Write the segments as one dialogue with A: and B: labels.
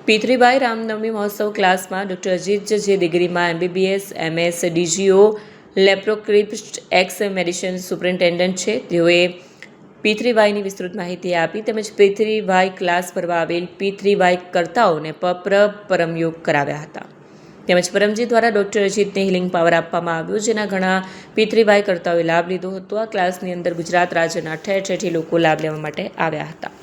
A: પીથરીબાઈ રામનવમી મહોત્સવ ક્લાસમાં ડૉક્ટર અજીત જે ડિગ્રીમાં MBBS MS DGO લેપ્રોક્રિપ્ટ એક્સ મેડિસિન સુપરિન્ટેન્ડન્ટ છે, તેઓએ પીથરીબાઈની વિસ્તૃત માહિતી આપી તેમજ પીથરીબાઈ ક્લાસ ભરવા આવેલ પીથરીબાઈ કર્તાઓને પરમયોગ કરાવ્યા હતા તેમજ પરમજી દ્વારા ડૉક્ટર અજીતને હિલિંગ પાવર આપવામાં આવ્યો, જેના ઘણા પીથરીબાઈ કર્તાઓએ લાભ લીધો હતો। આ ક્લાસની અંદર ગુજરાત રાજ્યના ઠેર ઠેરથી લોકો લાભ લેવા માટે આવ્યા હતા।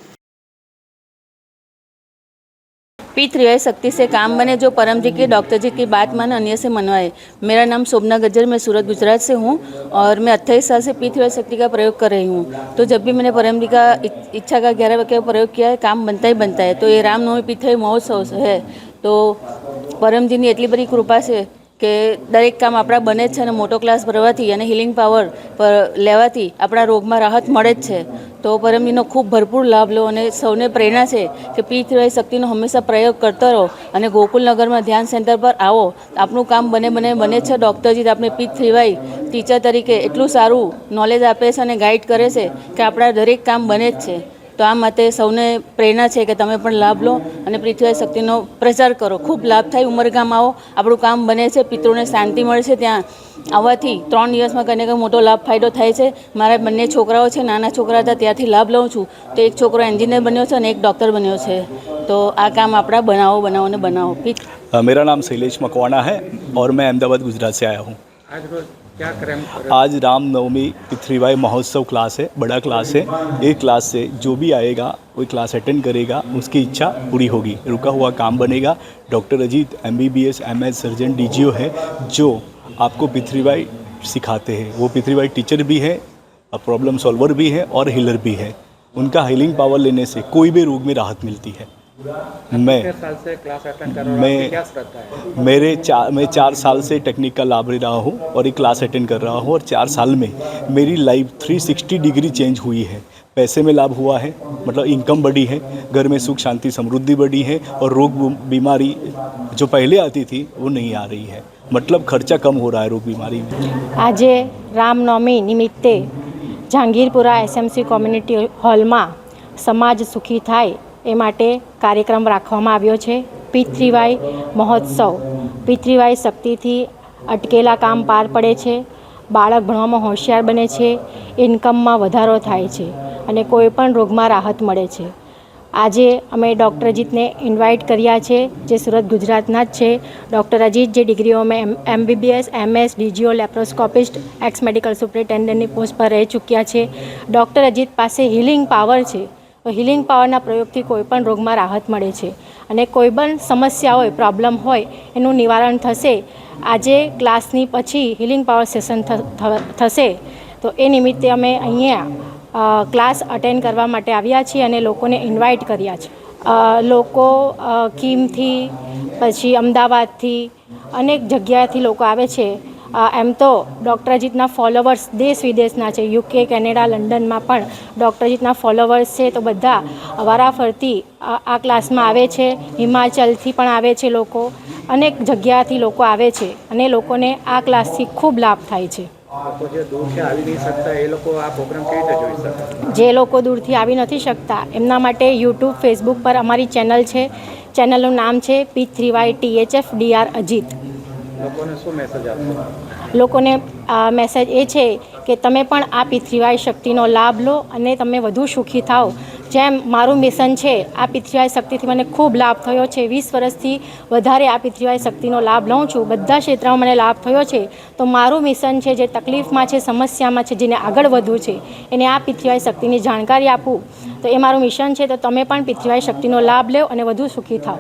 B: पी3 शक्ति से काम बने, जो परम जी की डॉक्टर जी की बात माने अन्य से मनवाए। मेरा नाम शोभना गज्जर, मैं सूरत गुजरात से हूँ और मैं 28 साल से पी3 शक्ति का प्रयोग कर रही हूँ। तो जब भी मैंने परम जी का इच्छा का 11 वाक्य प्रयोग किया है, काम बनता है। तो ये रामनवमी पी3 महोत्सव है, तो परम जी ने एटली बड़ी कृपा से કે દરેક કામ આપણા બને જ છે અને મોટો ક્લાસ ભરવાથી અને હિલિંગ પાવર પર લેવાથી આપણા રોગમાં રાહત મળે જ છે। તો પરમજીનો ખૂબ ભરપૂર લાભ લો અને સૌને પ્રેરણા છે કે પી3 શક્તિનો હંમેશા પ્રયોગ કરતા રહો અને ગોકુલનગરમાં ધ્યાન સેન્ટર પર આવો, આપણું કામ બને જ છે। ડૉક્ટરજી આપણે પી3 ટીચર તરીકે એટલું સારું નોલેજ આપે છે અને ગાઈડ કરે છે કે આપણા દરેક કામ બને જ છે। તો આ માટે સૌને પ્રેરણા છે કે તમે પણ લાભ લો અને પૃથ્વી શક્તિનો પ્રચાર કરો, ખૂબ લાભ થાય। ઉમરગામ આવો, આપણું કામ બને છે, પિતૃને શાંતિ મળે છે। ત્યાં આવવાથી 3 દિવસમાં કંઈ ને કંઈ મોટો લાભ ફાયદો થાય છે। મારા બંને છોકરાઓ છે, નાના છોકરા હતા ત્યાંથી લાભ લઉં છું। તો એક છોકરો એન્જિનિયર બન્યો છે અને એક ડૉક્ટર बन्यो છે। तो आ काम अपना बनाओ।
C: मेरा नाम शैलेश मकवाना है और मैं अहमदाबाद गुजरात से आया हूँ।
D: क्या करें?
C: आज रामनवमी पी3 महोत्सव क्लास है, बड़ा क्लास है। एक क्लास से जो भी आएगा वो क्लास अटेंड करेगा, उसकी इच्छा पूरी होगी, रुका हुआ काम बनेगा। Doctor Ajit MBBS MS surgeon DGO है, जो आपको पी3 सिखाते हैं। वो पी3 टीचर भी है, प्रॉब्लम सॉल्वर भी है और हीलर भी है। उनका हीलिंग पावर लेने से कोई भी रोग में राहत मिलती है। मैं 4 साल से टेक्निक का लाभ ले रहा हूँ और एक क्लास अटेंड कर रहा हूँ और 4 साल में मेरी लाइफ 360 डिग्री चेंज हुई है। पैसे में लाभ हुआ है, मतलब इनकम बढ़ी है, घर में सुख शांति समृद्धि बढ़ी है और रोग बीमारी जो पहले आती थी वो नहीं आ रही है, मतलब खर्चा कम हो रहा है रोग बीमारी में।
E: आज रामनवमी निमित्ते जहांगीरपुरा SMC कम्युनिटी हॉल में समाज सुखी थाय ए माटे कार्यक्रम राखवामां आव्यो छे। पी3 महोत्सव पी3 शक्तिथी अटकेला काम पार पड़े छे, बाळक भणवामां होशियार बने छे, इनकममां वधारो थाय छे अने कोईपण रोगमां राहत मळे छे। आजे अमे डॉक्टर अजीतने इन्वाइट कर्या छे, जे सूरत गुजरातना ज छे। डॉक्टर अजीत जे डिग्रीओ में MBBS MS DGO laparoscopist ex medical सुपरिटेन्डन्टनी पोस्ट पर रही चूक्या छे। डॉक्टर अजीत पासे हीलिंग पावर छे, तो हीलिंग पावरना प्रयोगथी कोईपण रोगमां राहत मळे छे अने कोईपण समस्या होय, प्रॉब्लम होय, एनुं निवारण थशे। आजे क्लासनी पछी हीलिंग पावर सेशन थशे, तो ए निमित्ते अमे अहींया क्लास अटेन्ड करवा माटे आव्या छीए अने लोकोने इन्वाइट कर्या छे। लोको कीमथी पछी अमदावादथी अनेक जग्याएथी लोको आवे छे। एम तो डॉक्टर अजीतना फॉलोवर्स देश विदेशना है, UK कैनेडा लंडन में पण डॉक्टर अजीतना फॉलोवर्स है। तो बधा वाराफरती आ क्लास में आवे छे। हिमाचल थी पण आवे छे लोको, अनेक जग्याएथी लोको आवे छे अने लोकोने आ क्लास थी खूब लाभ थाय छे। जे लोको दूरथी आवी नथी शकता एमना माटे यूट्यूब फेसबुक पर अमारी चेनल है। चेनलनुं नाम है P3 THF DR अजीत। लोकोने मैसेज ए छे कि तमे पण आ पी3 शक्तिनो लाभ लो अने तमे वधु सुखी थाओ। जेम मारुं मिशन छे, आ पी3 शक्तिथी मने खूब लाभ थयो छे। 20 वर्षथी वधारे आ पी3 शक्तिनो लाभ लઉં છું, બધા ક્ષેત્રમાં મને લાભ થયો છે। તો મારું મિશન છે, જે તકલીફમાં છે, સમસ્યામાં છે, જેને આગળ વધવું છે, એને આ પી3 શક્તિની જાણકારી આપું, તો એ મારું મિશન છે। તો તમે પણ પી3 શક્તિનો લાભ લો અને વધુ સુખી થાઓ।